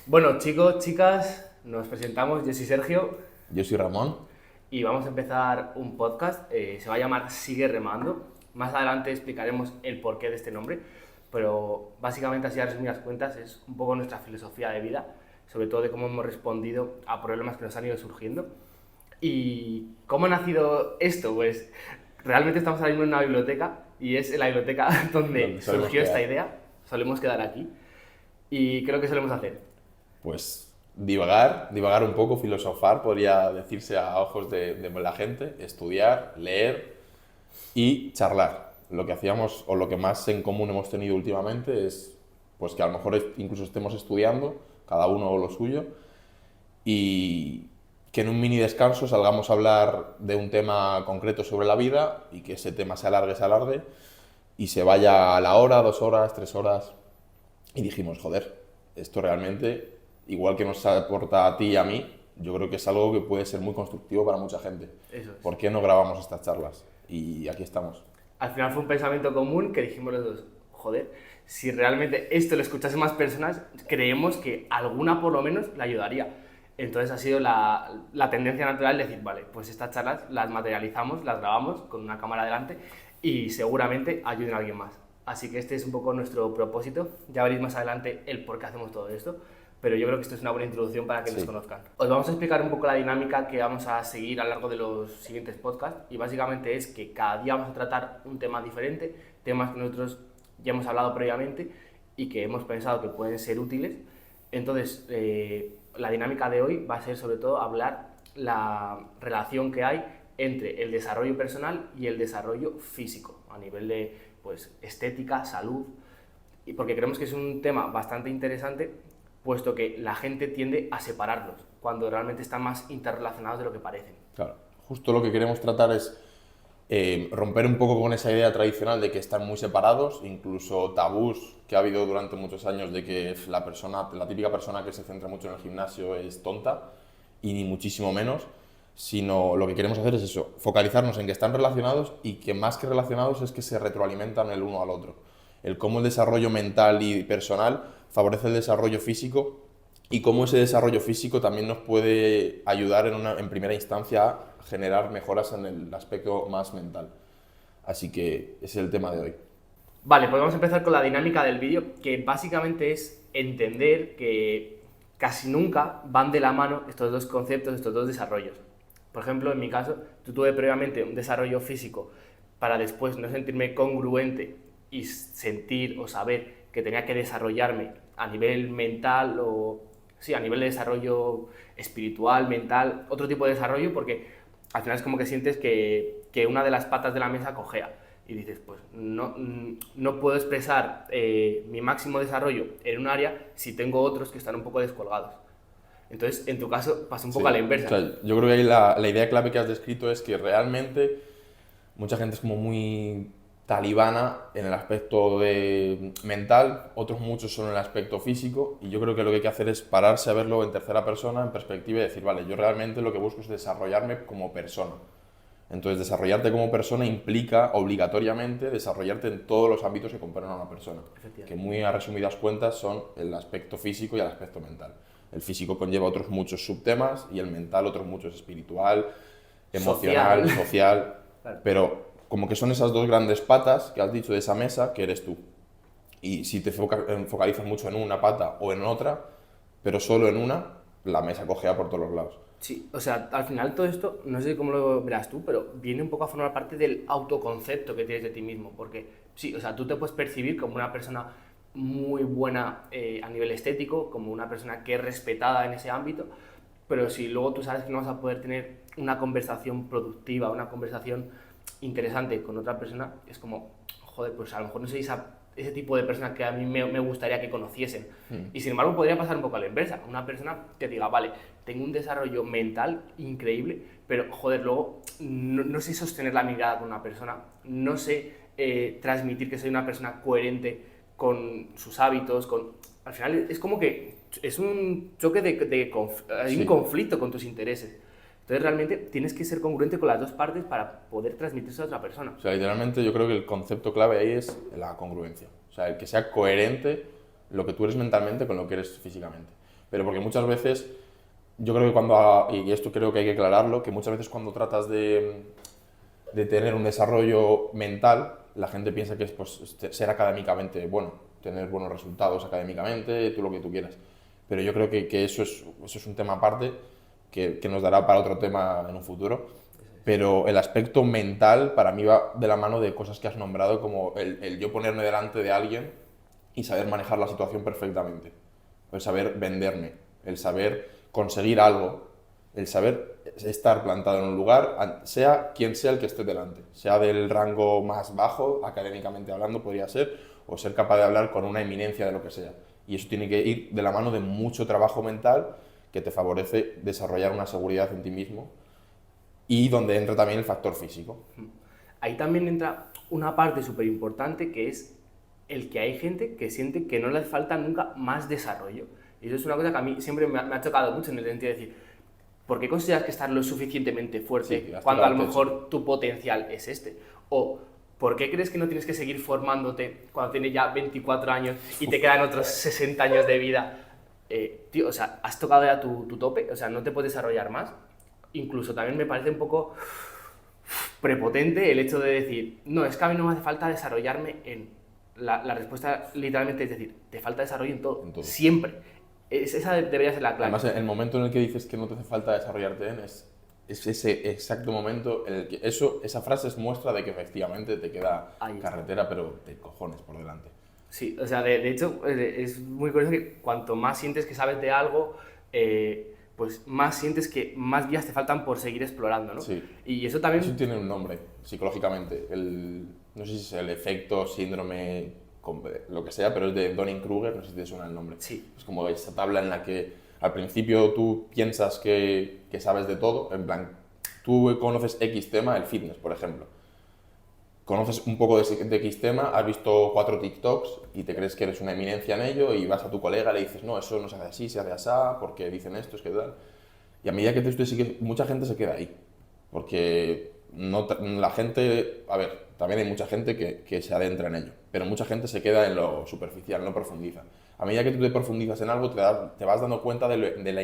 Bueno, chicos, chicas, nos presentamos. Yo soy Sergio Yo soy Ramón. y vamos a empezar un podcast. Se va a llamar Sigue Remando. Más adelante explicaremos el porqué de este nombre, pero básicamente, así a resumidas cuentas, es un poco nuestra filosofía de vida, sobre todo de cómo hemos respondido a problemas que nos han ido surgiendo. ¿Y cómo ha nacido esto? Pues realmente estamos ahora mismo en una biblioteca y es en la biblioteca donde Donde solemos surgió esta quedar. idea. Solemos quedar aquí y creo que solemos hacer. Pues divagar un poco, filosofar, podría decirse a ojos de la gente, estudiar, leer y charlar. Lo que hacíamos o lo que más en común hemos tenido últimamente es pues que a lo mejor incluso estemos estudiando, cada uno lo suyo, y que en un mini descanso salgamos a hablar de un tema concreto sobre la vida y que ese tema se alargue y se vaya a la hora, 2 horas, 3 horas. Y dijimos, joder, esto realmente, igual que nos aporta a ti y a mí, yo creo que es algo que puede ser muy constructivo para mucha gente. Eso es. ¿Por qué no grabamos estas charlas? Y aquí estamos. Al final fue un pensamiento común que dijimos los dos, joder, si realmente esto lo escuchase más personas, creemos que alguna por lo menos le ayudaría. Entonces ha sido la tendencia natural de decir, vale, pues estas charlas las materializamos, las grabamos con una cámara delante y seguramente ayuden a alguien más. Así que este es un poco nuestro propósito. Ya veréis más adelante el por qué hacemos todo esto, pero yo creo que esto es una buena introducción para que nos Sí, conozcan. Os vamos a explicar un poco la dinámica que vamos a seguir a lo largo de los siguientes podcasts y básicamente es que cada día vamos a tratar un tema diferente, temas que nosotros ya hemos hablado previamente y que hemos pensado que pueden ser útiles. Entonces, la dinámica de hoy va a ser sobre todo hablar la relación que hay entre el desarrollo personal y el desarrollo físico, a nivel de pues, estética, salud, y porque creemos que es un tema bastante interesante, puesto que la gente tiende a separarlos, cuando realmente están más interrelacionados de lo que parecen. claro. Justo lo que queremos tratar es romper un poco con esa idea tradicional de que están muy separados, incluso tabús que ha habido durante muchos años de que la típica persona que se centra mucho en el gimnasio es tonta, y ni muchísimo menos, sino lo que queremos hacer es eso, focalizarnos en que están relacionados y que más que relacionados es que se retroalimentan el uno al otro. El cómo el desarrollo mental y personal favorece el desarrollo físico y cómo ese desarrollo físico también nos puede ayudar en primera instancia a generar mejoras en el aspecto más mental. Así que ese es el tema de hoy. Vale, pues vamos a empezar con la dinámica del vídeo, que básicamente es entender que casi nunca van de la mano estos dos conceptos, estos dos desarrollos. Por ejemplo, en mi caso, yo tuve previamente un desarrollo físico para después no sentirme congruente y sentir o saber que tenía que desarrollarme a nivel mental o, sí, a nivel de desarrollo espiritual, mental, otro tipo de desarrollo, porque al final es como que sientes que una de las patas de la mesa cojea y dices, pues no puedo expresar mi máximo desarrollo en un área si tengo otros que están un poco descolgados. Entonces, en tu caso, pasa un poco a la Sí, o inversa. sea, yo creo que ahí la idea clave que has descrito es que realmente mucha gente es como muy talibana en el aspecto mental, otros muchos son en el aspecto físico, y yo creo que lo que hay que hacer es pararse a verlo en tercera persona, en perspectiva, y decir, vale, yo realmente lo que busco es desarrollarme como persona. Entonces, desarrollarte como persona implica obligatoriamente desarrollarte en todos los ámbitos que componen a una persona, que Efectivamente. muy a resumidas cuentas son el aspecto físico y el aspecto mental. El físico conlleva otros muchos subtemas y el mental otros muchos, espiritual, Social. emocional, social, Claro. pero como que son esas dos grandes patas que has dicho de esa mesa que eres tú. Y si te focalizas mucho en una pata o en otra, pero solo en una, la mesa cojea por todos los lados. Sí, o sea, al final todo esto, no sé cómo lo verás tú, pero viene un poco a formar parte del autoconcepto que tienes de ti mismo, porque sí, o sea, tú te puedes percibir como una persona muy buena a nivel estético, como una persona que es respetada en ese ámbito, pero si luego tú sabes que no vas a poder tener una conversación productiva, una conversación interesante con otra persona, es como, joder, pues a lo mejor no soy ese tipo de persona que a mí me gustaría que conociesen. Y sin embargo podría pasar un poco a la inversa, una persona que diga, vale, tengo un desarrollo mental increíble, pero joder, luego no sé sostener la mirada con una persona, no sé transmitir que soy una persona coherente con sus hábitos, al final es como que es un choque hay un Sí, conflicto con tus intereses. Entonces realmente tienes que ser congruente con las dos partes para poder transmitirse a otra persona. o sea, literalmente yo creo que el concepto clave ahí es la congruencia. O sea, el que sea coherente lo que tú eres mentalmente con lo que eres físicamente. pero porque muchas veces, yo creo que cuando, y esto creo que hay que aclararlo, que muchas veces cuando tratas de tener un desarrollo mental, la gente piensa que es pues, ser académicamente bueno, tener buenos resultados académicamente, tú lo que tú quieras. Pero yo creo que eso es un tema aparte que nos dará para otro tema en un futuro. Pero el aspecto mental para mí va de la mano de cosas que has nombrado, como el yo ponerme delante de alguien y saber manejar la situación perfectamente, el saber venderme, el saber conseguir algo, el saber estar plantado en un lugar, sea quien sea el que esté delante, sea del rango más bajo, académicamente hablando podría ser, o ser capaz de hablar con una eminencia de lo que sea. Y eso tiene que ir de la mano de mucho trabajo mental que te favorece desarrollar una seguridad en ti mismo y donde entra también el factor físico. Ahí también entra una parte súper importante que es el que hay gente que siente que no le falta nunca más desarrollo. Y eso es una cosa que a mí siempre me ha chocado mucho en el sentido de decir, ¿por qué consideras que estás lo suficientemente fuerte Sí, cuando a lo mejor tu potencial es este? O ¿por qué crees que no tienes que seguir formándote cuando tienes ya 24 años y te quedan otros 60 años de vida? Tío, o sea, has tocado ya tu tope, o sea, no te puedes desarrollar más. Incluso también me parece un poco prepotente el hecho de decir, no, es que a mí no me hace falta desarrollarme en... La respuesta literalmente es decir, te falta desarrollo en todo, En todo. siempre. Esa debería ser la clave. Además, el momento en el que dices que no te hace falta desarrollarte es ese exacto momento en el que esa frase es muestra de que efectivamente te queda carretera, pero de cojones por delante. Sí, o sea, de hecho, es muy curioso que cuanto más sientes que sabes de algo, pues más sientes que más vías te faltan por seguir explorando, ¿no? Sí. Y eso también... Eso tiene un nombre, psicológicamente. No sé si es el efecto, síndrome, lo que sea, pero es de Dunning-Kruger, no sé si te suena el nombre. Sí. Es como esa tabla en la que al principio tú piensas que sabes de todo, en plan, tú conoces X tema, el fitness, por ejemplo. Conoces un poco de X tema, has visto 4 TikToks y te crees que eres una eminencia en ello y vas a tu colega y le dices, no, eso no se hace así, se hace así, porque dicen esto, es que tal. Y a medida que tú sigues, mucha gente se queda ahí. Porque la gente, a ver, también hay mucha gente que se adentra en ello, pero mucha gente se queda en lo superficial, no profundiza. A medida que tú te profundizas en algo, te vas dando cuenta de la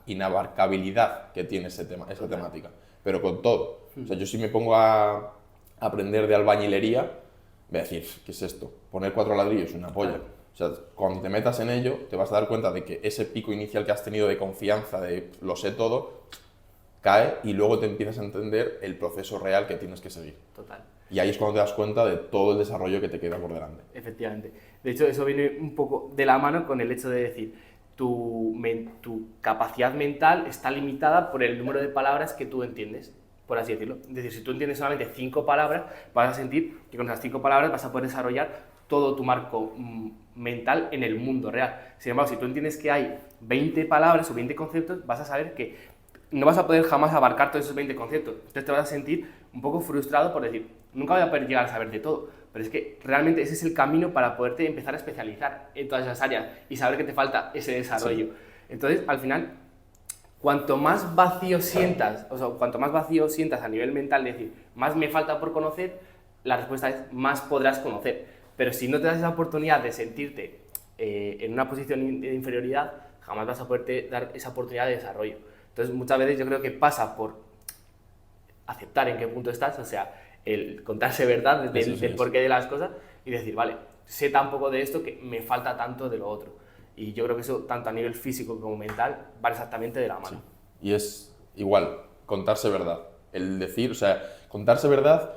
inabarcabilidad que tiene esa temática, pero con todo. O sea, yo si me pongo a aprender de albañilería, voy a decir, ¿qué es esto? Poner 4 ladrillos, una polla. O sea, cuando te metas en ello, te vas a dar cuenta de que ese pico inicial que has tenido de confianza, de lo sé todo, cae y luego te empiezas a entender el proceso real que tienes que seguir. Total. Y ahí es cuando te das cuenta de todo el desarrollo que te queda por delante. Efectivamente. De hecho, eso viene un poco de la mano con el hecho de decir, tu capacidad mental está limitada por el número de palabras que tú entiendes, por así decirlo. Es decir, si tú entiendes solamente 5 palabras, vas a sentir que con esas 5 palabras vas a poder desarrollar todo tu marco mental en el mundo real. Sin embargo, si tú entiendes que hay 20 palabras o 20 conceptos, vas a saber que no vas a poder jamás abarcar todos esos 20 conceptos. Entonces te vas a sentir un poco frustrado por decir, nunca voy a poder llegar a saber de todo. Pero es que realmente ese es el camino para poderte empezar a especializar en todas esas áreas y saber que te falta ese desarrollo. Sí. Entonces, al final, cuanto más vacío sientas, o sea, cuanto más vacío sientas a nivel mental, de decir, más me falta por conocer, la respuesta es, más podrás conocer. Pero si no te das esa oportunidad de sentirte en una posición de inferioridad, jamás vas a poderte dar esa oportunidad de desarrollo. Entonces, muchas veces yo creo que pasa por aceptar en qué punto estás, o sea, el contarse verdad del porqué de las cosas y decir, vale, sé tan poco de esto que me falta tanto de lo otro. Y yo creo que eso, tanto a nivel físico como mental, va exactamente de la mano. Sí. Y es igual, contarse verdad. El decir, o sea, contarse verdad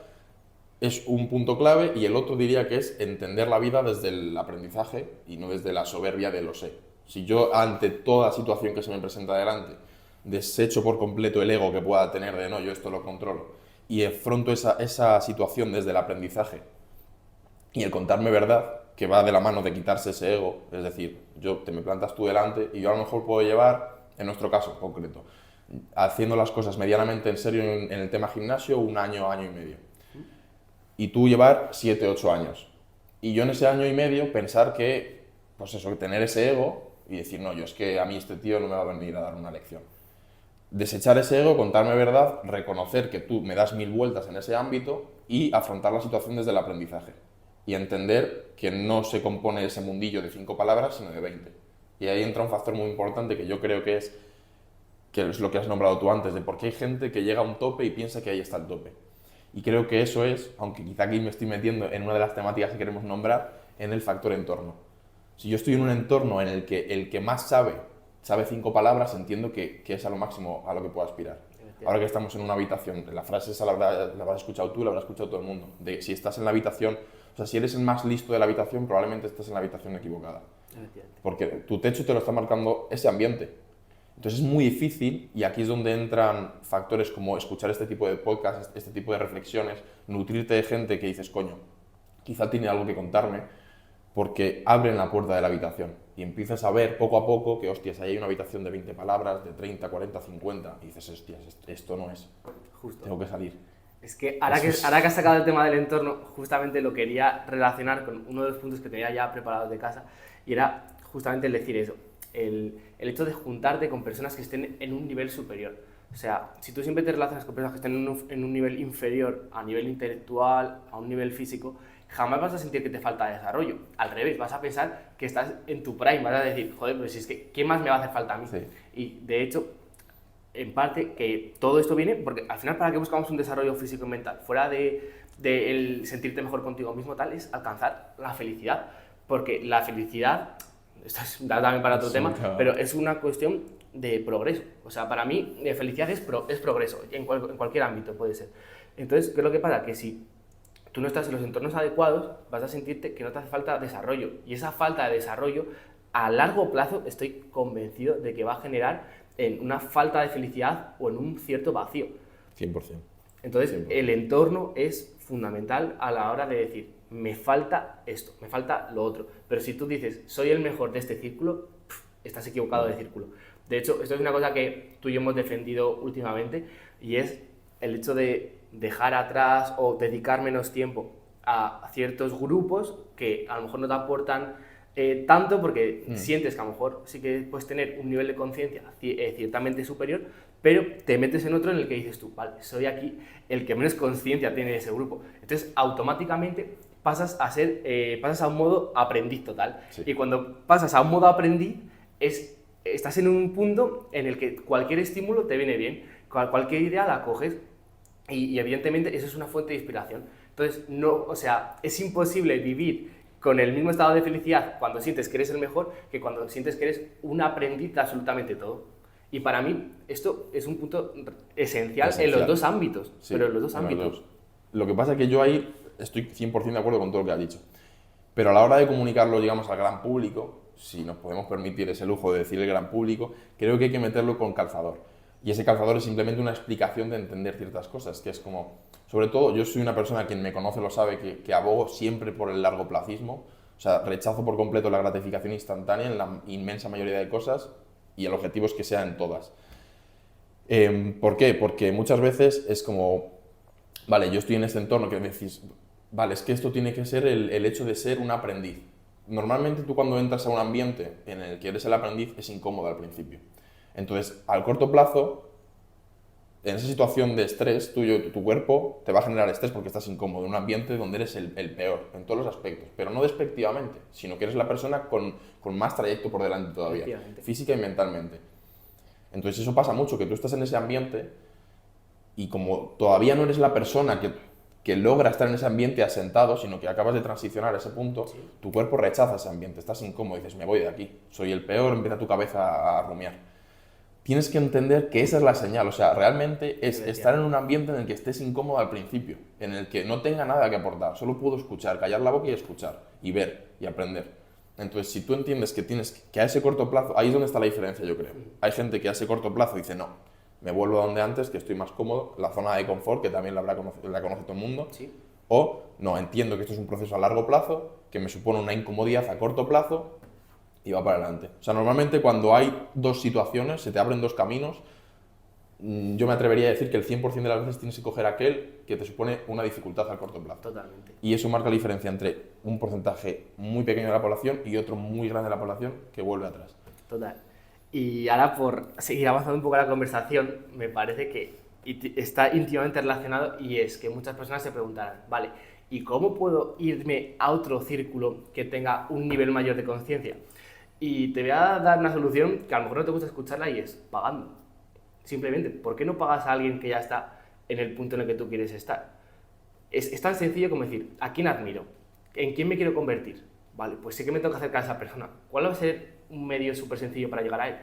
es un punto clave y el otro diría que es entender la vida desde el aprendizaje y no desde la soberbia de lo sé. Si yo ante toda situación que se me presenta delante desecho por completo el ego que pueda tener de no, yo esto lo controlo y afronto esa situación desde el aprendizaje y el contarme verdad, que va de la mano de quitarse ese ego, es decir, te me plantas tú delante y yo a lo mejor puedo llevar, en nuestro caso concreto, haciendo las cosas medianamente en serio en el tema gimnasio, 1 año, año y medio. Y tú llevar 7, 8 años. Y yo en ese año y medio pensar que, pues eso, tener ese ego y decir, no, yo es que a mí este tío no me va a venir a dar una lección. Desechar ese ego, contarme verdad, reconocer que tú me das 1000 vueltas en ese ámbito y afrontar la situación desde el aprendizaje. Y entender que no se compone ese mundillo de 5 palabras, sino de 20. Y ahí entra un factor muy importante que yo creo que es lo que has nombrado tú antes, de por qué hay gente que llega a un tope y piensa que ahí está el tope. Y creo que eso es, aunque quizá aquí me estoy metiendo en una de las temáticas que queremos nombrar, en el factor entorno. Si yo estoy en un entorno en el que el que más sabe 5 palabras, entiendo que es a lo máximo a lo que puedo aspirar. Ahora que estamos en una habitación, la frase esa la habrás escuchado tú, la habrás escuchado todo el mundo, de si estás en la habitación, o sea, si eres el más listo de la habitación, probablemente estás en la habitación equivocada. Porque tu techo te lo está marcando ese ambiente. Entonces es muy difícil, y aquí es donde entran factores como escuchar este tipo de podcasts, este tipo de reflexiones, nutrirte de gente que dices, coño, quizá tiene algo que contarme, porque abren la puerta de la habitación y empiezas a ver poco a poco que, hostias, ahí hay una habitación de 20 palabras, de 30, 40, 50, y dices, hostias, esto no es, Justo. tengo que salir. Es que ahora que has sacado el tema del entorno, justamente lo quería relacionar con uno de los puntos que tenía ya preparados de casa, y era justamente el decir eso, el hecho de juntarte con personas que estén en un nivel superior. O sea, si tú siempre te relacionas con personas que estén en un nivel inferior a nivel intelectual, a un nivel físico, jamás vas a sentir que te falta desarrollo. Al revés, vas a pensar que estás en tu prime, vas a decir, joder, pues si es que, ¿qué más me va a hacer falta a mí? Sí. Y de hecho, en parte, que todo esto viene, porque al final, ¿para qué buscamos un desarrollo físico y mental? Fuera de el sentirte mejor contigo mismo, tal, es alcanzar la felicidad. Porque la felicidad, esto es también para otro tema, pero es una cuestión de progreso. O sea, para mí, felicidad es progreso, en cualquier ámbito puede ser. Entonces, ¿qué es lo que pasa? Que si tú no estás en los entornos adecuados, vas a sentirte que no te hace falta desarrollo. Y esa falta de desarrollo, a largo plazo, estoy convencido de que va a generar en una falta de felicidad o en un cierto vacío. 100%. Entonces, 100%. el entorno es fundamental a la hora de decir, me falta esto, me falta lo otro. Pero si tú dices, soy el mejor de este círculo, estás equivocado de círculo. De hecho, esto es una cosa que tú y yo hemos defendido últimamente, y es el hecho de dejar atrás o dedicar menos tiempo a ciertos grupos que a lo mejor no te aportan tanto, porque sientes que a lo mejor sí que puedes tener un nivel de conciencia ciertamente superior, pero te metes en otro en el que dices tú, vale, soy aquí el que menos conciencia tiene de ese grupo. Entonces, automáticamente pasas a un modo aprendiz total. Sí. Y cuando pasas a un modo aprendiz, estás en un punto en el que cualquier estímulo te viene bien, cualquier idea la coges y evidentemente eso es una fuente de inspiración. Entonces, es imposible vivir con el mismo estado de felicidad cuando sientes que eres el mejor que cuando sientes que eres un aprendiz de absolutamente todo. Y para mí esto es un punto esencial en los dos ámbitos, Sí, pero en los dos ámbitos. Lo que pasa es que yo ahí estoy 100% de acuerdo con todo lo que has dicho. Pero a la hora de comunicarlo, digamos, al gran público, si nos podemos permitir ese lujo de decir el gran público, creo que hay que meterlo con calzador. Y ese calzador es simplemente una explicación de entender ciertas cosas, que es como, sobre todo, yo soy una persona, quien me conoce lo sabe, que abogo siempre por el largoplacismo, o sea, rechazo por completo la gratificación instantánea en la inmensa mayoría de cosas, y el objetivo es que sea en todas. ¿Por qué? Porque muchas veces es como, vale, yo estoy en este entorno que me decís, vale, es que esto tiene que ser el hecho de ser un aprendiz. Normalmente tú cuando entras a un ambiente en el que eres el aprendiz es incómodo al principio. Entonces, al corto plazo, en esa situación de estrés, tu cuerpo te va a generar estrés porque estás incómodo en un ambiente donde eres el peor en todos los aspectos, pero no despectivamente, sino que eres la persona con más trayecto por delante todavía, física y mentalmente. Entonces eso pasa mucho, que tú estás en ese ambiente y como todavía no eres la persona que logra estar en ese ambiente asentado, sino que acabas de transicionar a ese punto, sí, tu cuerpo rechaza ese ambiente, estás incómodo, dices, me voy de aquí, soy el peor, empieza tu cabeza a rumiar. Tienes que entender que esa es la señal, o sea, realmente es estar en un ambiente en el que estés incómodo al principio, en el que no tenga nada que aportar, solo puedo escuchar, callar la boca y escuchar, y ver, y aprender. Entonces, si tú entiendes que tienes que a ese corto plazo, ahí es donde está la diferencia, yo creo. Hay gente que a ese corto plazo dice, no, me vuelvo a donde antes, que estoy más cómodo, la zona de confort, que también la conoce todo el mundo, sí, o no, entiendo que esto es un proceso a largo plazo, que me supone una incomodidad a corto plazo, y va para adelante. O sea, normalmente cuando hay dos situaciones, se te abren dos caminos, yo me atrevería a decir que el 100% de las veces tienes que coger aquel que te supone una dificultad a corto plazo. Totalmente. Y eso marca la diferencia entre un porcentaje muy pequeño de la población y otro muy grande de la población que vuelve atrás. Total. Y ahora, por seguir avanzando un poco la conversación, me parece que está íntimamente relacionado, y es que muchas personas se preguntarán, vale, ¿y cómo puedo irme a otro círculo que tenga un nivel mayor de conciencia? Y te voy a dar una solución que a lo mejor no te gusta escucharla y es pagando. Simplemente, ¿por qué no pagas a alguien que ya está en el punto en el que tú quieres estar? Es tan sencillo como decir, ¿a quién admiro? ¿En quién me quiero convertir? Vale, pues sé que me tengo que acercar a esa persona. ¿Cuál va a ser un medio súper sencillo para llegar a él?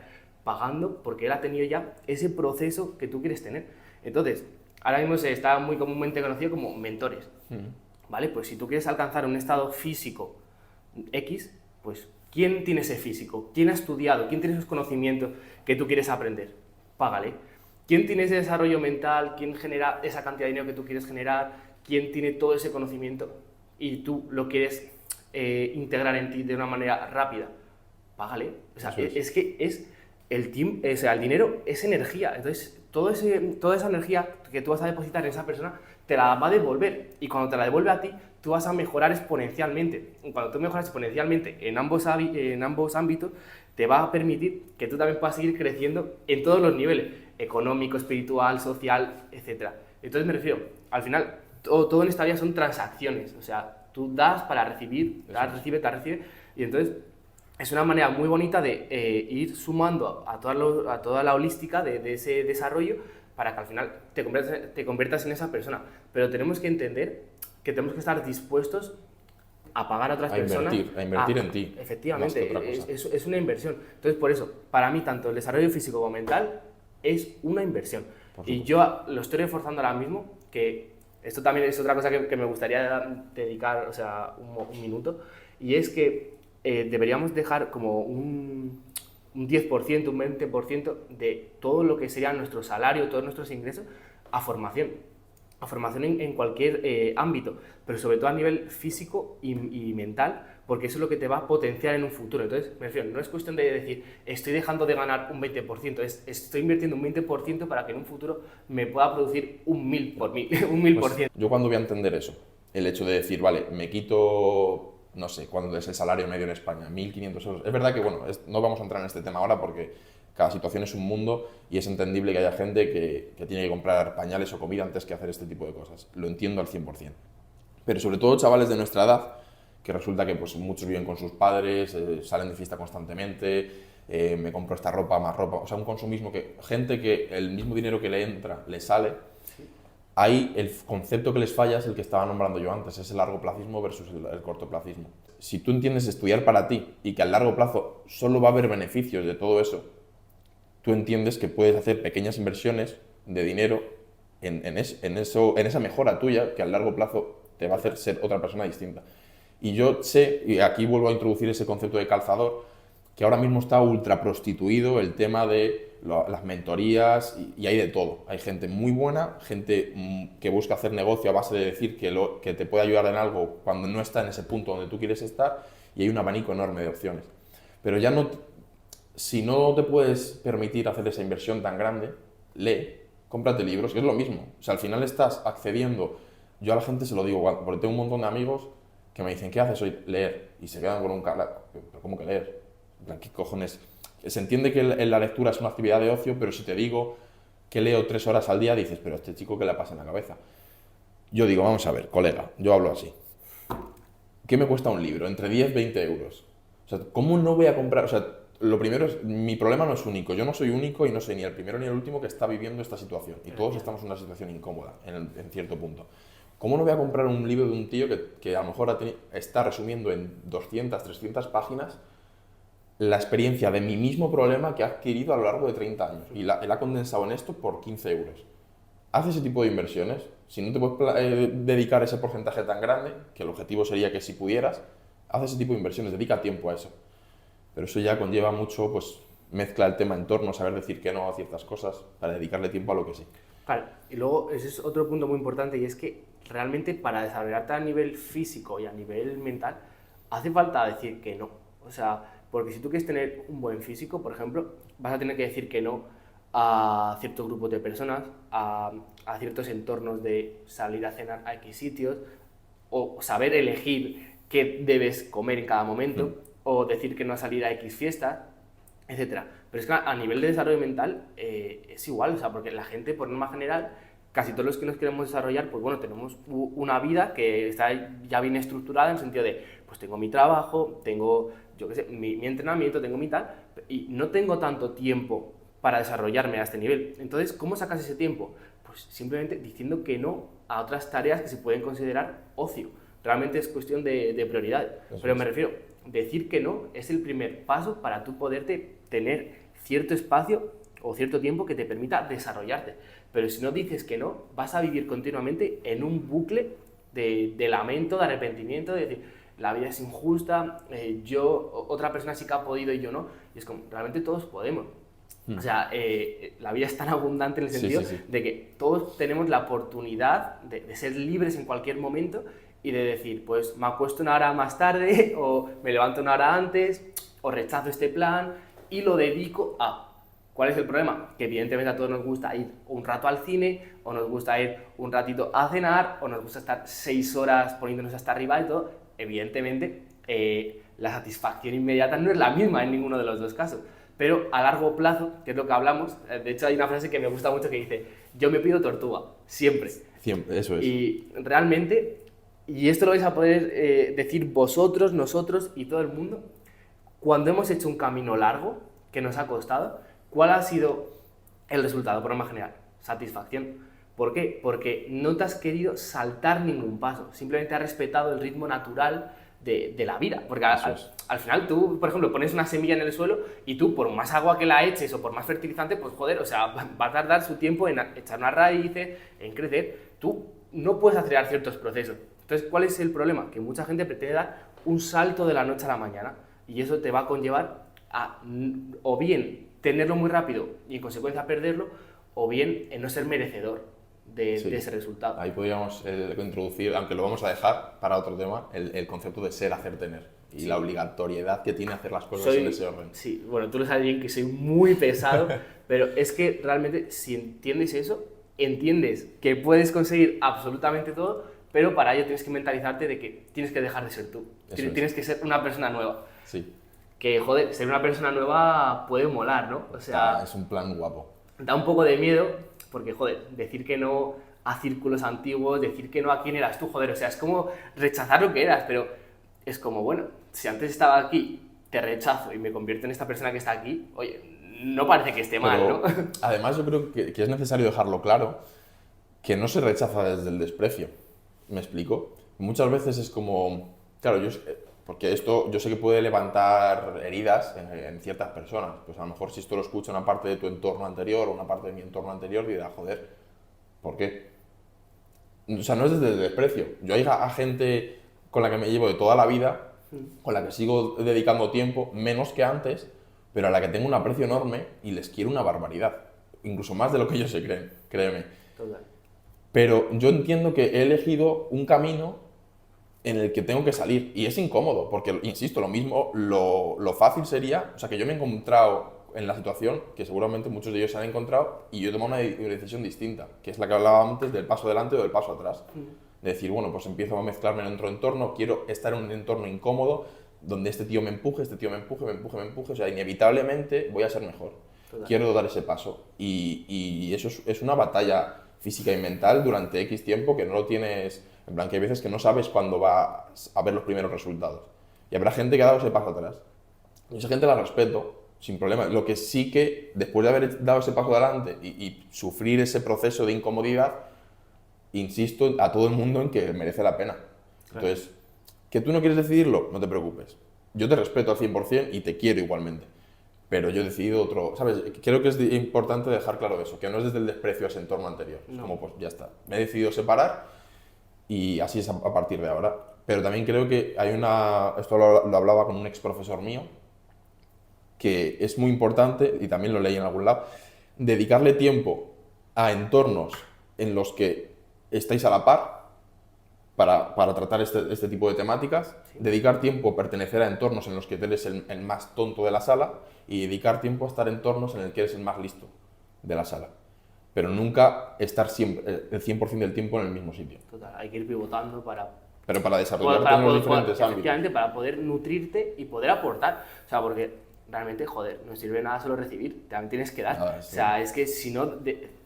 Pagando, porque él ha tenido ya ese proceso que tú quieres tener. Entonces, ahora mismo se está muy comúnmente conocido como mentores. ¿Vale? Pues si tú quieres alcanzar un estado físico X, pues ¿quién tiene ese físico? ¿Quién ha estudiado? ¿Quién tiene esos conocimientos que tú quieres aprender? Págale. ¿Quién tiene ese desarrollo mental? ¿Quién genera esa cantidad de dinero que tú quieres generar? ¿Quién tiene todo ese conocimiento y tú lo quieres integrar en ti de una manera rápida? Págale. O sea, es que es el dinero es energía. Entonces, toda esa energía que tú vas a depositar en esa persona te la va a devolver. Y cuando te la devuelve a ti, tú vas a mejorar exponencialmente. Y cuando tú mejoras exponencialmente en ambos ámbitos, te va a permitir que tú también puedas seguir creciendo en todos los niveles, económico, espiritual, social, etc. Entonces me refiero, al final, todo en esta vida son transacciones. O sea, tú das para recibir, das, recibe, y entonces es una manera muy bonita de ir sumando a toda la holística de ese desarrollo para que al final te conviertas en esa persona. Pero tenemos que entender que tenemos que estar dispuestos a pagar a otras personas. A invertir en ti. Efectivamente, es una inversión. Entonces, por eso, para mí, tanto el desarrollo físico como mental es una inversión. Y yo lo estoy reforzando ahora mismo, que esto también es otra cosa que me gustaría dedicar, o sea, un minuto, y es que deberíamos dejar como un 10%, un 20% de todo lo que sería nuestro salario, todos nuestros ingresos, a formación en cualquier ámbito, pero sobre todo a nivel físico y mental, porque eso es lo que te va a potenciar en un futuro. Entonces, me refiero, no es cuestión de decir, estoy dejando de ganar un 20%, estoy invirtiendo un 20% para que en un futuro me pueda producir un 1000%. Pues yo cuando voy a entender eso, el hecho de decir, vale, me quito, no sé, cuando es el salario medio en España, 1.500 euros. Es verdad que, bueno, no vamos a entrar en este tema ahora porque cada situación es un mundo y es entendible que haya gente que tiene que comprar pañales o comida antes que hacer este tipo de cosas. Lo entiendo al 100%. Pero sobre todo chavales de nuestra edad, que resulta que pues, muchos viven con sus padres, salen de fiesta constantemente, me compro esta ropa, más ropa, o sea, un consumismo que gente que el mismo dinero que le entra, le sale. Ahí el concepto que les falla es el que estaba nombrando yo antes, es el largoplacismo versus el cortoplacismo. Si tú entiendes estudiar para ti y que a largo plazo solo va a haber beneficios de todo eso, tú entiendes que puedes hacer pequeñas inversiones de dinero en esa mejora tuya que a largo plazo te va a hacer ser otra persona distinta. Y yo sé, y aquí vuelvo a introducir ese concepto de calzador, que ahora mismo está ultra prostituido el tema de las mentorías y hay de todo. Hay gente muy buena, gente que busca hacer negocio a base de decir que te puede ayudar en algo cuando no está en ese punto donde tú quieres estar y hay un abanico enorme de opciones. Pero ya no, si no te puedes permitir hacer esa inversión tan grande, lee, cómprate libros, que es lo mismo. O sea, al final estás accediendo. Yo a la gente se lo digo, porque tengo un montón de amigos que me dicen, ¿qué haces hoy? Leer. Y se quedan con un cara, ¿pero cómo que leer? ¿Qué cojones? Se entiende que la lectura es una actividad de ocio, pero si te digo que leo 3 horas al día, dices, pero a este chico, ¿qué le pasa en la cabeza? Yo digo, vamos a ver, colega, yo hablo así. ¿Qué me cuesta un libro? Entre 10 y 20 euros. O sea, ¿cómo no voy a comprar? O sea, lo primero es, mi problema no es único. Yo no soy único y no soy ni el primero ni el último que está viviendo esta situación. Y todos estamos en una situación incómoda, en cierto punto. ¿Cómo no voy a comprar un libro de un tío que a lo mejor está resumiendo en 200, 300 páginas la experiencia de mi mismo problema que ha adquirido a lo largo de 30 años y la ha condensado en esto por 15 euros? Haz ese tipo de inversiones. Si no te puedes dedicar ese porcentaje tan grande, que el objetivo sería que si pudieras, haz ese tipo de inversiones, dedica tiempo a eso. Pero eso ya conlleva mucho, pues, mezcla el tema entorno, saber decir que no a ciertas cosas para dedicarle tiempo a lo que sí. Claro, y luego ese es otro punto muy importante y es que realmente para desarrollarte a nivel físico y a nivel mental hace falta decir que no. O sea, porque si tú quieres tener un buen físico, por ejemplo, vas a tener que decir que no a ciertos grupos de personas, a ciertos entornos de salir a cenar a X sitios, o saber elegir qué debes comer en cada momento, o decir que no a salir a X fiestas, etc. Pero es que a nivel de desarrollo mental es igual, o sea, porque la gente, por norma general, casi todos los que nos queremos desarrollar, pues bueno, tenemos una vida que está ya bien estructurada en el sentido de, pues tengo mi trabajo, tengo yo qué sé, mi entrenamiento, tengo mi tal, y no tengo tanto tiempo para desarrollarme a este nivel. Entonces, ¿cómo sacas ese tiempo? Pues simplemente diciendo que no a otras tareas que se pueden considerar ocio. Realmente es cuestión de prioridades. Pero me refiero, decir que no es el primer paso para tú poderte tener cierto espacio o cierto tiempo que te permita desarrollarte. Pero si no dices que no, vas a vivir continuamente en un bucle de lamento, de arrepentimiento, de decir, la vida es injusta, otra persona sí que ha podido y yo no. Y es como, realmente todos podemos. O sea, la vida es tan abundante en el sentido de que todos tenemos la oportunidad de ser libres en cualquier momento y de decir, pues me acuesto una hora más tarde o me levanto una hora antes o rechazo este plan y lo dedico a... ¿Cuál es el problema? Que evidentemente a todos nos gusta ir un rato al cine o nos gusta ir un ratito a cenar o nos gusta estar 6 horas poniéndonos hasta arriba y todo. Evidentemente, la satisfacción inmediata no es la misma en ninguno de los dos casos. Pero a largo plazo, que es lo que hablamos, de hecho hay una frase que me gusta mucho que dice, yo me pido tortuga, siempre. Siempre, eso es. Y realmente, y esto lo vais a poder decir vosotros, nosotros y todo el mundo, cuando hemos hecho un camino largo, que nos ha costado, ¿cuál ha sido el resultado, por norma general? Satisfacción. ¿Por qué? Porque no te has querido saltar ningún paso, simplemente has respetado el ritmo natural de la vida, porque al final tú, por ejemplo, pones una semilla en el suelo y tú, por más agua que la eches o por más fertilizante, pues joder, o sea, va a tardar su tiempo en echar unas raíces, en crecer. Tú no puedes acelerar ciertos procesos. Entonces, ¿cuál es el problema? Que mucha gente pretende dar un salto de la noche a la mañana y eso te va a conllevar a, o bien, tenerlo muy rápido y en consecuencia perderlo, o bien en no ser merecedor de ese resultado. Ahí podríamos introducir, aunque lo vamos a dejar para otro tema, el concepto de ser, hacer, tener y la obligatoriedad que tiene hacer las cosas en ese orden. Sí, bueno, tú lo sabes bien que soy muy pesado, pero es que realmente si entiendes eso, entiendes que puedes conseguir absolutamente todo, pero para ello tienes que mentalizarte de que tienes que dejar de ser tú, tienes que ser una persona nueva. Sí. Que, joder, ser una persona nueva puede molar, ¿no? O sea, es un plan guapo. Da un poco de miedo, porque, joder, decir que no a círculos antiguos, decir que no a quién eras tú, joder, o sea, es como rechazar lo que eras, pero es como, bueno, si antes estaba aquí, te rechazo y me convierto en esta persona que está aquí, oye, no parece que esté mal, ¿no? Además, yo creo que es necesario dejarlo claro, que no se rechaza desde el desprecio. ¿Me explico? Muchas veces es como, claro, porque esto yo sé que puede levantar heridas en ciertas personas. Pues a lo mejor si esto lo escucha una parte de tu entorno anterior o una parte de mi entorno anterior, dirá, joder, ¿por qué? O sea, no es desde el desprecio. Yo hay a gente con la que me llevo de toda la vida, con la que sigo dedicando tiempo, menos que antes, pero a la que tengo un aprecio enorme y les quiero una barbaridad. Incluso más de lo que ellos se creen, créeme. Total. Pero yo entiendo que he elegido un camino en el que tengo que salir y es incómodo, porque, insisto, lo mismo, lo fácil sería, o sea, que yo me he encontrado en la situación que seguramente muchos de ellos se han encontrado y yo he tomado una decisión distinta, que es la que hablaba antes del paso adelante o del paso atrás. De decir, bueno, pues empiezo a mezclarme en otro entorno, quiero estar en un entorno incómodo donde este tío me empuje, o sea, inevitablemente voy a ser mejor. Total. Quiero dar ese paso y eso es una batalla física y mental durante X tiempo que no lo tienes, en plan que hay veces que no sabes cuándo vas a ver los primeros resultados. Y habrá gente que ha dado ese paso atrás. Y esa gente la respeto, sin problema. Lo que sí que, después de haber dado ese paso adelante y sufrir ese proceso de incomodidad, insisto a todo el mundo en que merece la pena. Claro. Entonces, que tú no quieres decidirlo, no te preocupes. Yo te respeto al 100% y te quiero igualmente. Pero yo he decidido otro, ¿sabes? Creo que es importante dejar claro eso, que no es desde el desprecio a ese entorno anterior. No. Es como, pues ya está, me he decidido separar y así es a partir de ahora. Pero también creo que hay esto lo hablaba con un ex profesor mío, que es muy importante, y también lo leí en algún lado, dedicarle tiempo a entornos en los que estáis a la par, para tratar este tipo de temáticas, dedicar tiempo a pertenecer a entornos en los que eres el más tonto de la sala y dedicar tiempo a estar en entornos en los que eres el más listo de la sala. Pero nunca estar siempre, el 100% del tiempo en el mismo sitio. Total, hay que ir pivotando para desarrollarte en los diferentes ámbitos. Efectivamente, para poder nutrirte y poder aportar. O sea, porque realmente, joder, no sirve nada solo recibir, también tienes que dar. O sea, es que si no,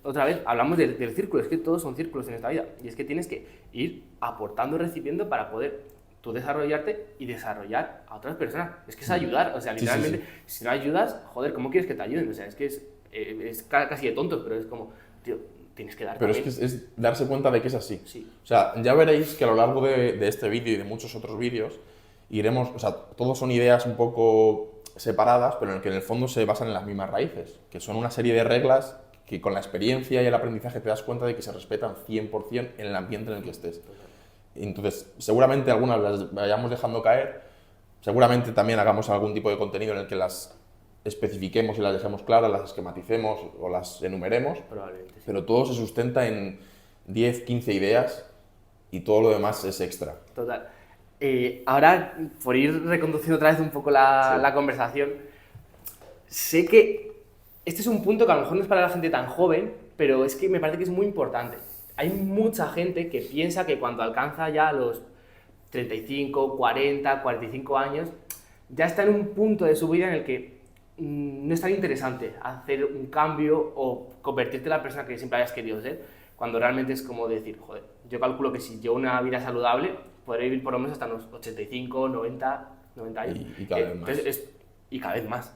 otra vez, hablamos del círculo, es que todos son círculos en esta vida. Y es que tienes que ir aportando y recibiendo para poder tú desarrollarte y desarrollar a otras personas. Es que es ayudar, o sea, literalmente, Sí, sí, sí. si no ayudas, joder, ¿cómo quieres que te ayuden? O sea, es que es casi de tontos, pero es como, tío, tienes que dar Pero es también. que es darse cuenta de que es así. Sí, O sea, ya veréis que a lo largo de este vídeo y de muchos otros vídeos iremos, o sea, todos son ideas un poco separadas, pero en el que en el fondo se basan en las mismas raíces, que son una serie de reglas que con la experiencia y el aprendizaje te das cuenta de que se respetan 100% en el ambiente en el que estés. Entonces, seguramente algunas las vayamos dejando caer, seguramente también hagamos algún tipo de contenido en el que las especifiquemos y las dejemos claras, las esquematicemos o las enumeremos, probablemente. Sí. pero todo se sustenta en 10, 15 ideas y todo lo demás es extra. Total. Ahora, por ir reconduciendo otra vez un poco la conversación, sé que este es un punto que a lo mejor no es para la gente tan joven, pero es que me parece que es muy importante. Hay mucha gente que piensa que cuando alcanza ya los 35, 40, 45 años, ya está en un punto de su vida en el que no es tan interesante hacer un cambio o convertirte en la persona que siempre hayas querido ser, cuando realmente es como decir, joder, yo calculo que si llevo una vida saludable, podré vivir por lo menos hasta los 85, 90 años. Y cada vez más. Entonces, y cada vez más.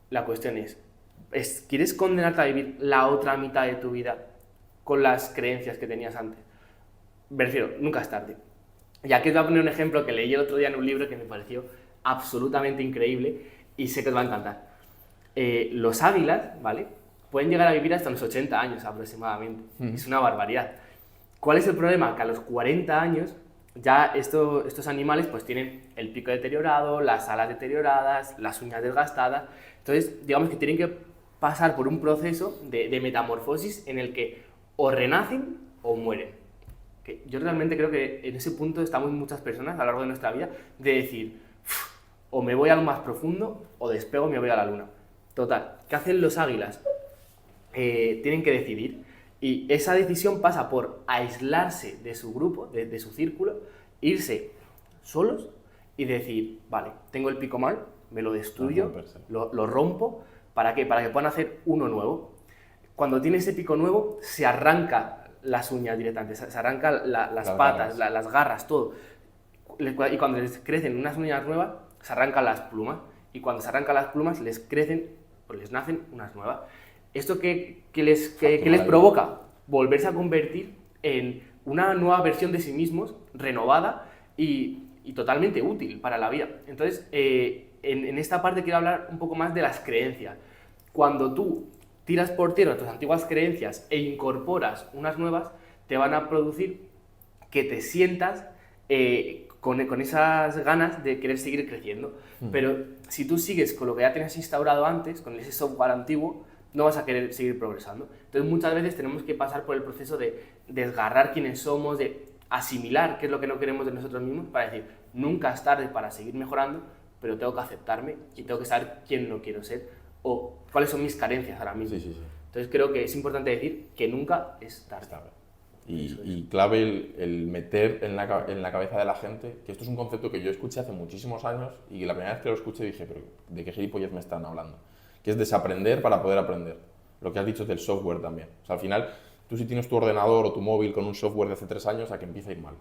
La cuestión ¿quieres condenarte a vivir la otra mitad de tu vida con las creencias que tenías antes? Me refiero, nunca es tarde. Y aquí os voy a poner un ejemplo que leí el otro día en un libro que me pareció absolutamente increíble y sé que os va a encantar. Los águilas, ¿vale? Pueden llegar a vivir hasta los 80 años aproximadamente. Es una barbaridad. ¿Cuál es el problema? Que a los 40 años ya estos animales pues tienen el pico deteriorado, las alas deterioradas, las uñas desgastadas. Entonces, digamos que tienen que pasar por un proceso de metamorfosis en el que o renacen o mueren. Que yo realmente creo que en ese punto estamos muchas personas a lo largo de nuestra vida de decir, o me voy a lo más profundo o despego y me voy a la luna. Total, ¿qué hacen los águilas? Tienen que decidir y esa decisión pasa por aislarse de su grupo, de su círculo, irse solos y decir, vale, tengo el pico mal, me lo destruyo, lo rompo, ¿para qué? Para que puedan hacer uno nuevo. Cuando tiene ese pico nuevo, se arranca las uñas directamente, se arranca las patas, las garras, todo. Y cuando les crecen unas uñas nuevas, se arrancan las plumas. Y cuando se arrancan las plumas, les crecen, o les nacen unas nuevas. ¿Esto qué les provoca? Volverse a convertir en una nueva versión de sí mismos, renovada y totalmente útil para la vida. Entonces, en esta parte quiero hablar un poco más de las creencias. Cuando tú tiras por tierra tus antiguas creencias e incorporas unas nuevas, te van a producir que te sientas con esas ganas de querer seguir creciendo. Pero si tú sigues con lo que ya tenías instaurado antes, con ese software antiguo, no vas a querer seguir progresando. Entonces muchas veces tenemos que pasar por el proceso de desgarrar quiénes somos, de asimilar qué es lo que no queremos de nosotros mismos, para decir, nunca es tarde para seguir mejorando, pero tengo que aceptarme y tengo que saber quién no quiero ser o cuáles son mis carencias ahora mismo. Sí. Entonces creo que es importante decir que nunca es tarde. Y clave el meter en la cabeza de la gente, que esto es un concepto que yo escuché hace muchísimos años y la primera vez que lo escuché dije, pero ¿de qué gilipollas me están hablando? Que es desaprender para poder aprender. Lo que has dicho del software también. O sea, al final, tú si tienes tu ordenador o tu móvil con un software de hace 3 años, a que empieza a ir mal.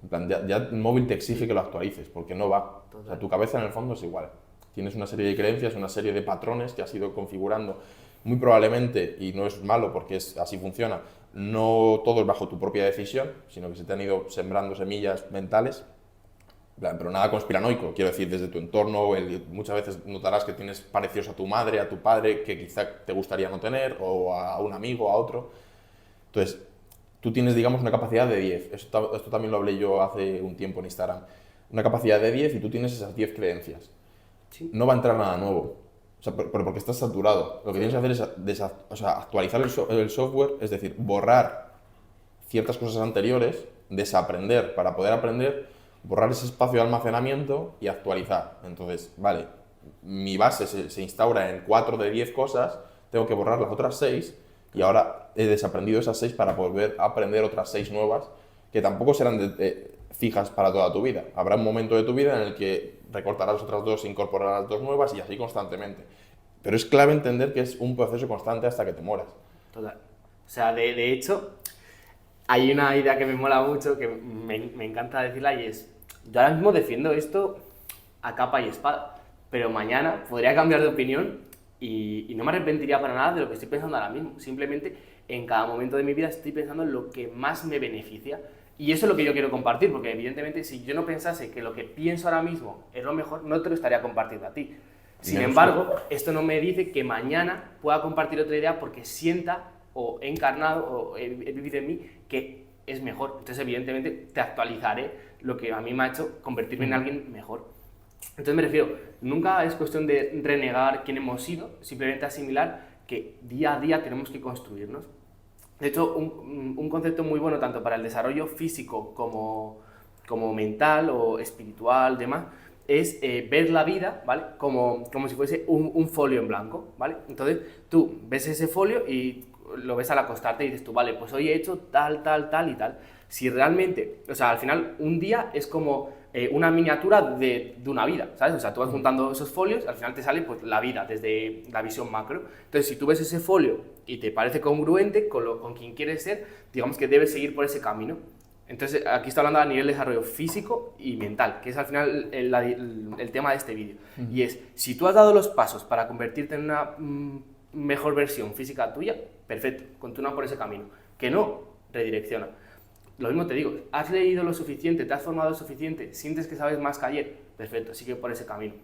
En plan, ya el móvil te exige que lo actualices, porque no va. O sea, tu cabeza en el fondo es igual. Tienes una serie de creencias, una serie de patrones que has ido configurando. Muy probablemente, y no es malo porque así funciona, no todo es bajo tu propia decisión, sino que se te han ido sembrando semillas mentales, pero nada conspiranoico, quiero decir, desde tu entorno, muchas veces notarás que tienes parecidos a tu madre, a tu padre, que quizá te gustaría no tener, o a un amigo, a otro. Entonces, tú tienes, digamos, una capacidad de 10. Esto también lo hablé yo hace un tiempo en Instagram. Una capacidad de 10 y tú tienes esas 10 creencias. Sí. No va a entrar nada nuevo. O sea, pero porque estás saturado. Lo que tienes que hacer es actualizar el software, es decir, borrar ciertas cosas anteriores, desaprender para poder aprender, borrar ese espacio de almacenamiento y actualizar. Entonces, vale, mi base se instaura en 4 de 10 cosas, tengo que borrar las otras 6 y ahora he desaprendido esas 6 para volver a aprender otras 6 nuevas que tampoco serán fijas para toda tu vida. Habrá un momento de tu vida en el que recortarás otras 2 e incorporarás 2 nuevas y así constantemente. Pero es clave entender que es un proceso constante hasta que te mueras. Total. O sea, de hecho, hay una idea que me mola mucho, que me encanta decirla, y es, yo ahora mismo defiendo esto a capa y espada, pero mañana podría cambiar de opinión y no me arrepentiría para nada de lo que estoy pensando ahora mismo. Simplemente en cada momento de mi vida estoy pensando en lo que más me beneficia y eso es lo que yo quiero compartir, porque evidentemente si yo no pensase que lo que pienso ahora mismo es lo mejor, no te lo estaría compartiendo a ti. Sin embargo, esto no me dice que mañana pueda compartir otra idea porque sienta o he encarnado o he vivido en mí que es mejor. Entonces, evidentemente, te actualizaré lo que a mí me ha hecho convertirme en alguien mejor. Entonces, me refiero, nunca es cuestión de renegar quién hemos sido, simplemente asimilar que día a día tenemos que construirnos. De hecho, un concepto muy bueno tanto para el desarrollo físico como mental o espiritual, demás, es ver la vida, ¿vale? Como si fuese un folio en blanco, ¿vale? Entonces, tú ves ese folio y lo ves al acostarte y dices tú, vale, pues hoy he hecho tal, tal, tal y tal. Si realmente, o sea, al final un día es como una miniatura de una vida, ¿sabes? O sea, tú vas juntando esos folios, al final te sale pues la vida desde la visión macro. Entonces, si tú ves ese folio y te parece congruente con quien quieres ser, digamos que debes seguir por ese camino. Entonces, aquí está hablando a nivel de desarrollo físico y mental, que es al final el tema de este vídeo. Y es, si tú has dado los pasos para convertirte en una mejor versión física tuya, perfecto, continúa por ese camino. Que no, redirecciona. Lo mismo te digo, has leído lo suficiente, te has formado lo suficiente, sientes que sabes más que ayer, perfecto, sigue por ese camino.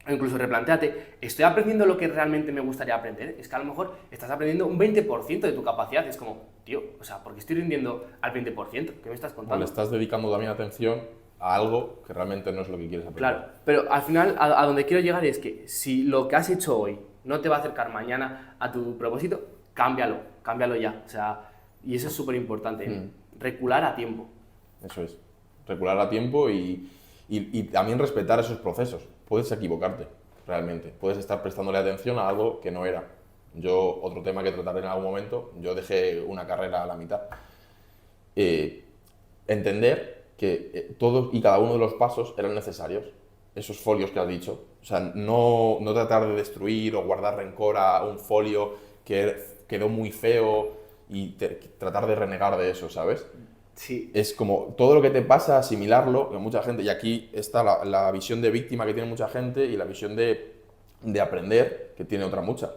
O incluso replantéate, ¿estoy aprendiendo lo que realmente me gustaría aprender? Es que a lo mejor estás aprendiendo un 20% de tu capacidad. Es como, tío, o sea, ¿por qué estoy rindiendo al 20%? ¿Qué me estás contando? O le estás dedicando también atención a algo que realmente no es lo que quieres aprender. Claro, pero al final a donde quiero llegar es que si lo que has hecho hoy no te va a acercar mañana a tu propósito, cámbialo ya. O sea, y eso es súper importante, recular a tiempo. Eso es, recular a tiempo y también respetar esos procesos. Puedes equivocarte, realmente. Puedes estar prestándole atención a algo que no era. Yo, otro tema que trataré en algún momento, yo dejé una carrera a la mitad. Entender que todos y cada uno de los pasos eran necesarios, esos folios que has dicho. O sea, no tratar de destruir o guardar rencor a un folio que quedó muy feo y tratar de renegar de eso, ¿sabes? Sí. Es como todo lo que te pasa, asimilarlo, que mucha gente, y aquí está la visión de víctima que tiene mucha gente y la visión de aprender que tiene otra mucha,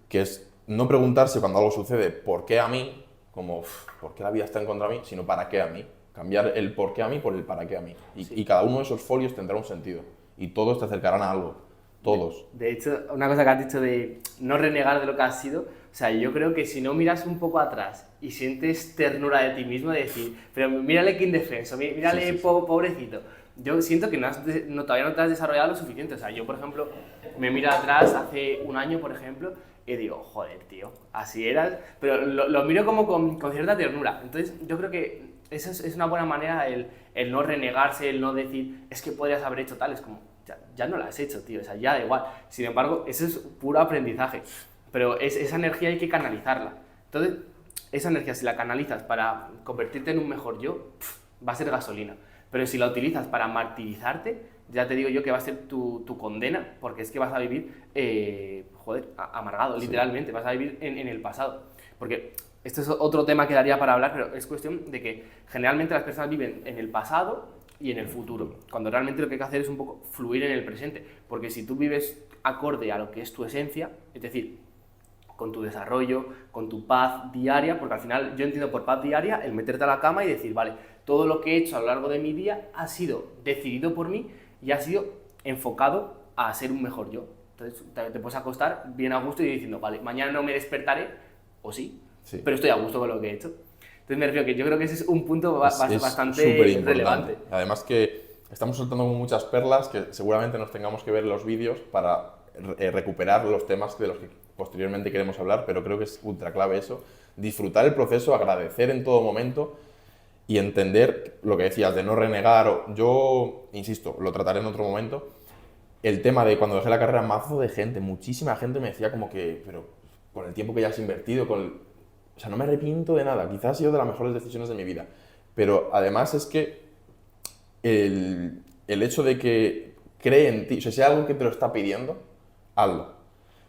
que es no preguntarse cuando algo sucede ¿por qué a mí? Como ¿por qué la vida está en contra de mí? Sino ¿para qué a mí? Cambiar el por qué a mí por el para qué a mí. Y cada uno de esos folios tendrá un sentido y todos te acercarán a algo, todos. De hecho, una cosa que has dicho de no renegar de lo que has sido, o sea, yo creo que si no miras un poco atrás y sientes ternura de ti mismo, de decir, pero mírale qué indefenso, mírale pobrecito. Yo siento que todavía no te has desarrollado lo suficiente. O sea, yo, por ejemplo, me miro atrás hace un año, por ejemplo, y digo, joder, tío, así eras, pero lo miro como con cierta ternura. Entonces, yo creo que esa es una buena manera el no renegarse, el no decir, es que podrías haber hecho tal, es como, ya no lo has hecho, tío, o sea, ya da igual. Sin embargo, eso es puro aprendizaje, pero esa energía hay que canalizarla. Entonces, esa energía, si la canalizas para convertirte en un mejor yo, va a ser gasolina. Pero si la utilizas para martirizarte, ya te digo yo que va a ser tu condena, porque es que vas a vivir, amargado, literalmente, vas a vivir en el pasado. Porque esto es otro tema que daría para hablar, pero es cuestión de que generalmente las personas viven en el pasado y en el futuro, cuando realmente lo que hay que hacer es un poco fluir en el presente, porque si tú vives acorde a lo que es tu esencia, es decir, con tu desarrollo, con tu paz diaria, porque al final yo entiendo por paz diaria el meterte a la cama y decir, vale, todo lo que he hecho a lo largo de mi día ha sido decidido por mí y ha sido enfocado a ser un mejor yo. Entonces te puedes acostar bien a gusto y diciendo, vale, mañana no me despertaré, o sí, pero estoy a gusto con lo que he hecho. Entonces me refiero que yo creo que ese es un punto bastante relevante. Además que estamos soltando muchas perlas que seguramente nos tengamos que ver los vídeos para recuperar los temas de los que posteriormente queremos hablar, pero creo que es ultra clave eso. Disfrutar el proceso, agradecer en todo momento y entender lo que decías de no renegar. Yo, insisto, lo trataré en otro momento. El tema de cuando dejé la carrera, mazo de gente, muchísima gente me decía como que, pero con el tiempo que ya has invertido, o sea, no me arrepiento de nada. Quizás ha sido de las mejores decisiones de mi vida. Pero además es que el hecho de que cree en ti, o sea, si hay algo que te lo está pidiendo, hazlo.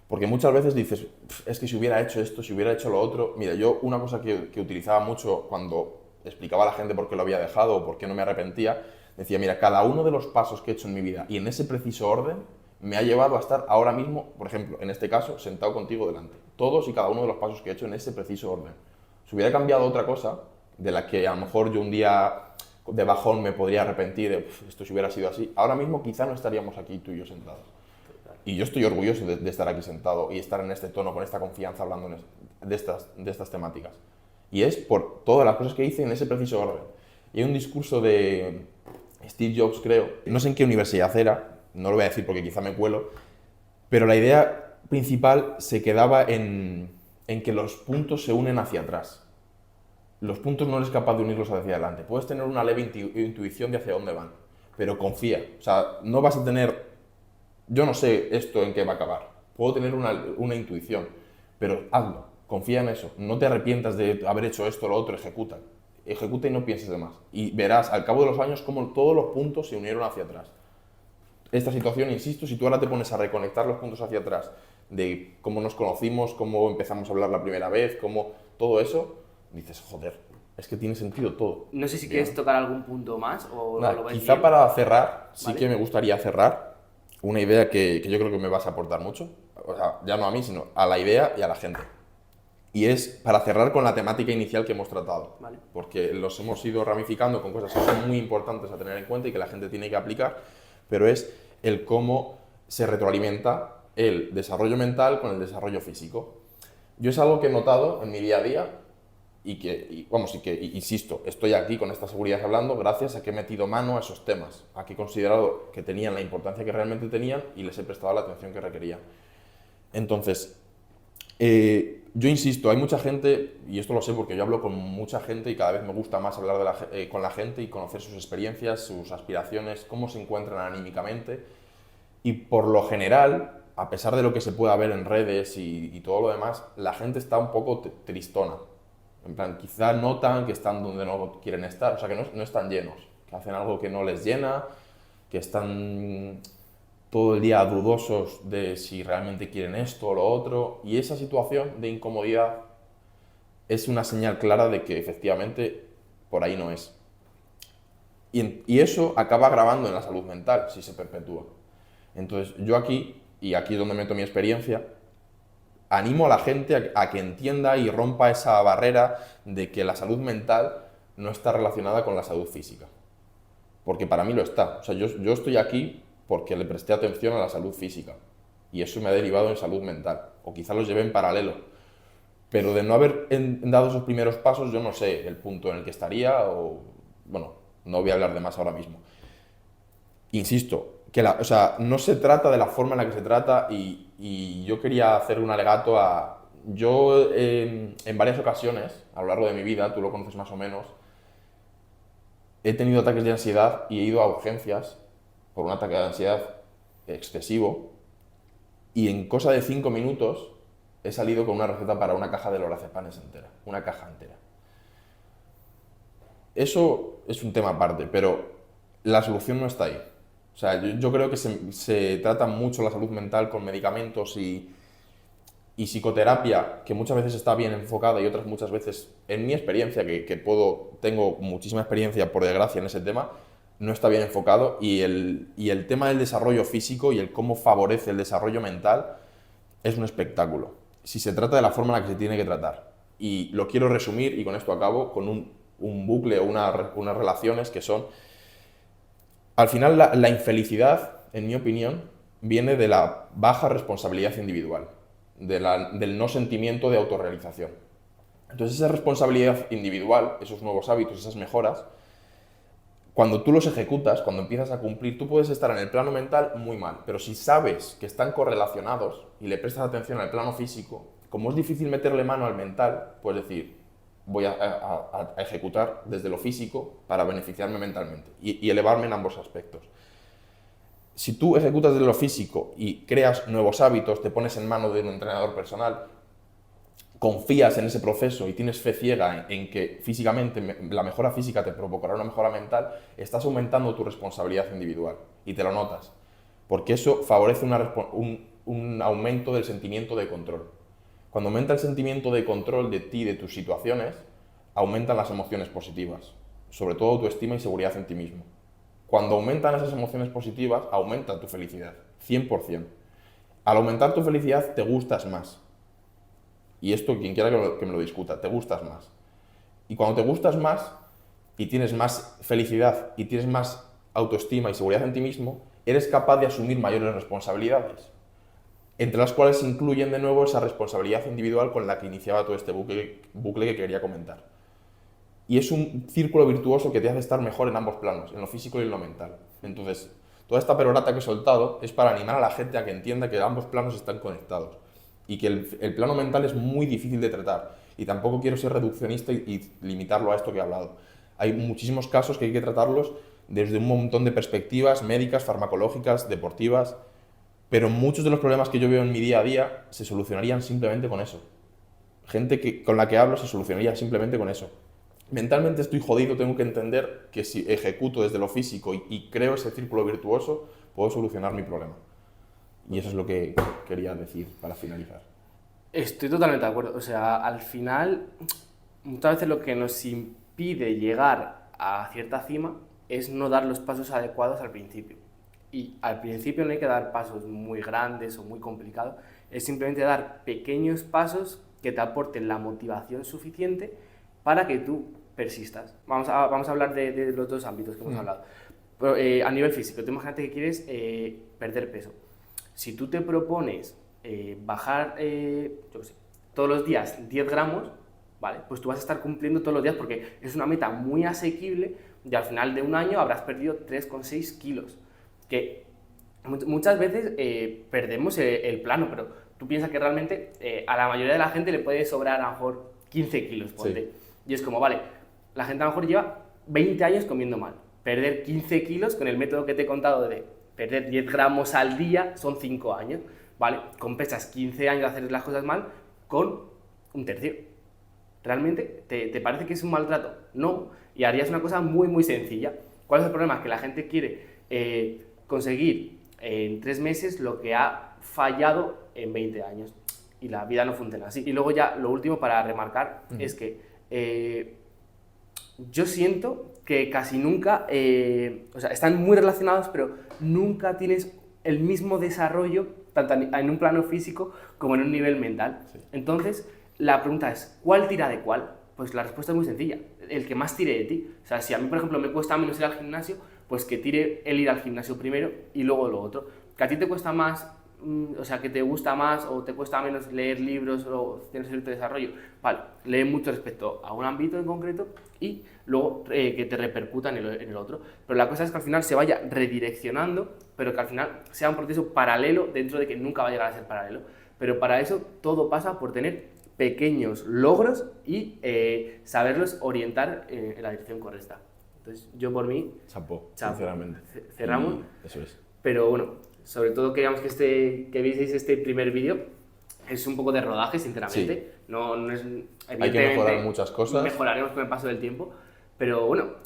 Porque muchas veces dices, es que si hubiera hecho esto, si hubiera hecho lo otro. Mira, yo una cosa que utilizaba mucho cuando explicaba a la gente por qué lo había dejado o por qué no me arrepentía, Decía, mira, cada uno de los pasos que he hecho en mi vida y en ese preciso orden me ha llevado a estar ahora mismo, por ejemplo, en este caso, sentado contigo delante. Todos y cada uno de los pasos que he hecho en ese preciso orden. Si hubiera cambiado otra cosa, de la que a lo mejor yo un día de bajón me podría arrepentir de esto si hubiera sido así, ahora mismo quizá no estaríamos aquí tú y yo sentados. Y yo estoy orgulloso de estar aquí sentado y estar en este tono, con esta confianza, hablando de estas temáticas. Y es por todas las cosas que hice en ese preciso orden. Y hay un discurso de Steve Jobs, creo, no sé en qué universidad era, no lo voy a decir porque quizá me cuelo, pero la idea principal se quedaba en que los puntos se unen hacia atrás. Los puntos no eres capaz de unirlos hacia adelante. Puedes tener una leve intuición de hacia dónde van, pero confía. O sea, no vas a tener, yo no sé esto en qué va a acabar. Puedo tener una intuición, pero hazlo, confía en eso. No te arrepientas de haber hecho esto o lo otro, ejecuta. Ejecuta y no pienses de más. Y verás al cabo de los años cómo todos los puntos se unieron hacia atrás. Esta situación, insisto, si tú ahora te pones a reconectar los puntos hacia atrás, de cómo nos conocimos, cómo empezamos a hablar la primera vez, cómo todo eso, dices, joder, es que tiene sentido todo. No sé si quieres tocar algún punto más o Nada, lo ves quizá bien. para cerrar, sí Vale. que me gustaría cerrar una idea que yo creo que me vas a aportar mucho, o sea, ya no a mí, sino a la idea y a la gente. Y es para cerrar con la temática inicial que hemos tratado, Vale. porque los hemos ido ramificando con cosas que son muy importantes a tener en cuenta y que la gente tiene que aplicar, pero es el cómo se retroalimenta el desarrollo mental con el desarrollo físico. Yo es algo que he notado en mi día a día y que, insisto, estoy aquí con esta seguridad hablando gracias a que he metido mano a esos temas, a que he considerado que tenían la importancia que realmente tenían y les he prestado la atención que requerían. Entonces, yo insisto, hay mucha gente, y esto lo sé porque yo hablo con mucha gente y cada vez me gusta más hablar con la gente y conocer sus experiencias, sus aspiraciones, cómo se encuentran anímicamente. Y por lo general, a pesar de lo que se pueda ver en redes y todo lo demás, la gente está un poco tristona. En plan, quizá notan que están donde no quieren estar, o sea, que no están llenos, que hacen algo que no les llena, que están todo el día dudosos de si realmente quieren esto o lo otro, y esa situación de incomodidad es una señal clara de que efectivamente por ahí no es. Y eso acaba agravando en la salud mental si se perpetúa. Entonces yo aquí, y aquí es donde meto mi experiencia, animo a la gente a que entienda y rompa esa barrera de que la salud mental no está relacionada con la salud física. Porque para mí lo está. O sea, yo estoy aquí porque le presté atención a la salud física y eso me ha derivado en salud mental, o quizá los llevé en paralelo, pero de no haber dado esos primeros pasos yo no sé el punto en el que estaría o, bueno, no voy a hablar de más ahora mismo. Insisto, que o sea, no se trata de la forma en la que se trata y yo quería hacer un alegato a... Yo en varias ocasiones, a lo largo de mi vida, tú lo conoces más o menos, he tenido ataques de ansiedad y he ido a urgencias por un ataque de ansiedad excesivo y en cosa de 5 minutos he salido con una receta para una caja de lorazepanes entera, una caja entera. Eso es un tema aparte, pero la solución no está ahí. O sea, yo creo que se trata mucho la salud mental con medicamentos y psicoterapia, que muchas veces está bien enfocada y otras muchas veces, en mi experiencia, tengo muchísima experiencia por desgracia en ese tema, no está bien enfocado y el tema del desarrollo físico y el cómo favorece el desarrollo mental es un espectáculo. Si se trata de la forma en la que se tiene que tratar. Y lo quiero resumir, y con esto acabo, con un bucle o unas relaciones que son... Al final, la infelicidad, en mi opinión, viene de la baja responsabilidad individual, del no sentimiento de autorrealización. Entonces, esa responsabilidad individual, esos nuevos hábitos, esas mejoras, cuando tú los ejecutas, cuando empiezas a cumplir, tú puedes estar en el plano mental muy mal, pero si sabes que están correlacionados y le prestas atención al plano físico, como es difícil meterle mano al mental, puedes decir, voy a ejecutar desde lo físico para beneficiarme mentalmente y elevarme en ambos aspectos. Si tú ejecutas desde lo físico y creas nuevos hábitos, te pones en manos de un entrenador personal, confías en ese proceso y tienes fe ciega en que físicamente la mejora física te provocará una mejora mental, estás aumentando tu responsabilidad individual y te lo notas, porque eso favorece un aumento del sentimiento de control. Cuando aumenta el sentimiento de control de ti, de tus situaciones, aumentan las emociones positivas, sobre todo autoestima y seguridad en ti mismo. Cuando aumentan esas emociones positivas, aumenta tu felicidad, 100%. Al aumentar tu felicidad, te gustas más. Y esto, quien quiera que me lo discuta, te gustas más. Y cuando te gustas más y tienes más felicidad y tienes más autoestima y seguridad en ti mismo, eres capaz de asumir mayores responsabilidades, entre las cuales se incluyen de nuevo esa responsabilidad individual con la que iniciaba todo este bucle que quería comentar. Y es un círculo virtuoso que te hace estar mejor en ambos planos, en lo físico y en lo mental. Entonces, toda esta perorata que he soltado es para animar a la gente a que entienda que ambos planos están conectados y que el plano mental es muy difícil de tratar. Y tampoco quiero ser reduccionista y limitarlo a esto que he hablado. Hay muchísimos casos que hay que tratarlos desde un montón de perspectivas médicas, farmacológicas, deportivas, pero muchos de los problemas que yo veo en mi día a día se solucionarían simplemente con eso. Gente con la que hablo se solucionaría simplemente con eso. Mentalmente estoy jodido, tengo que entender que si ejecuto desde lo físico y creo ese círculo virtuoso, puedo solucionar mi problema. Y eso es lo que quería decir para finalizar. Estoy totalmente de acuerdo. O sea, al final, muchas veces lo que nos impide llegar a cierta cima es no dar los pasos adecuados al principio. Y al principio no hay que dar pasos muy grandes o muy complicados, es simplemente dar pequeños pasos que te aporten la motivación suficiente para que tú persistas. Vamos a hablar de los dos ámbitos que hemos hablado. Pero, a nivel físico, tú imagínate que quieres perder peso. Si tú te propones bajar, yo qué sé, todos los días 10 gramos, ¿vale? Pues tú vas a estar cumpliendo todos los días porque es una meta muy asequible y al final de un año habrás perdido 3,6 kilos. Que muchas veces perdemos el plano, pero tú piensas que realmente a la mayoría de la gente le puede sobrar a lo mejor 15 kilos, ponte. Sí. Y es como, vale, la gente a lo mejor lleva 20 años comiendo mal. Perder 15 kilos con el método que te he contado de perder 10 gramos al día son 5 años, ¿vale? Compensas 15 años de hacer las cosas mal con un tercio. ¿Realmente te parece que es un maltrato? No, y harías una cosa muy, muy sencilla. ¿Cuál es el problema? Que la gente quiere conseguir en 3 meses lo que ha fallado en 20 años. Y la vida no funciona así. Y luego ya, lo último para remarcar es que yo siento que casi nunca, o sea, están muy relacionados, pero nunca tienes el mismo desarrollo, tanto en un plano físico como en un nivel mental. Sí. Entonces, la pregunta es, ¿cuál tira de cuál? Pues la respuesta es muy sencilla, el que más tire de ti. O sea, si a mí, por ejemplo, me cuesta menos ir al gimnasio, pues que tire el ir al gimnasio primero y luego lo otro. Que a ti te cuesta más, o sea, que te gusta más o te cuesta menos leer libros o tienes cierto desarrollo, vale, lee mucho respecto a un ámbito en concreto y luego que te repercuta en el otro. Pero la cosa es que al final se vaya redireccionando, pero que al final sea un proceso paralelo dentro de que nunca va a llegar a ser paralelo. Pero para eso todo pasa por tener pequeños logros y saberlos orientar en la dirección correcta. Entonces, yo por mí... Chapo, sinceramente. Cerramos. Eso es. Pero bueno, sobre todo queríamos que vieseis este primer vídeo. Es un poco de rodaje, sinceramente. Sí. No es, hay que mejorar muchas cosas. Mejoraremos con el paso del tiempo. Pero bueno,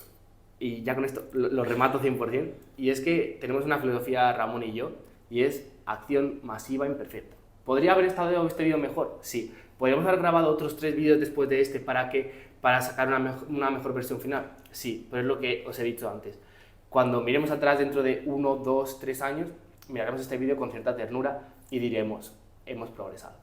y ya con esto lo remato 100%. Y es que tenemos una filosofía, Ramón y yo, y es acción masiva imperfecta. ¿Podría haber estado este vídeo mejor? Sí. ¿Podríamos haber grabado otros 3 vídeos después de este para sacar una mejor versión final? Sí, pero es lo que os he dicho antes. Cuando miremos atrás dentro de 1, 2, 3 años, miraremos este vídeo con cierta ternura y diremos, hemos progresado.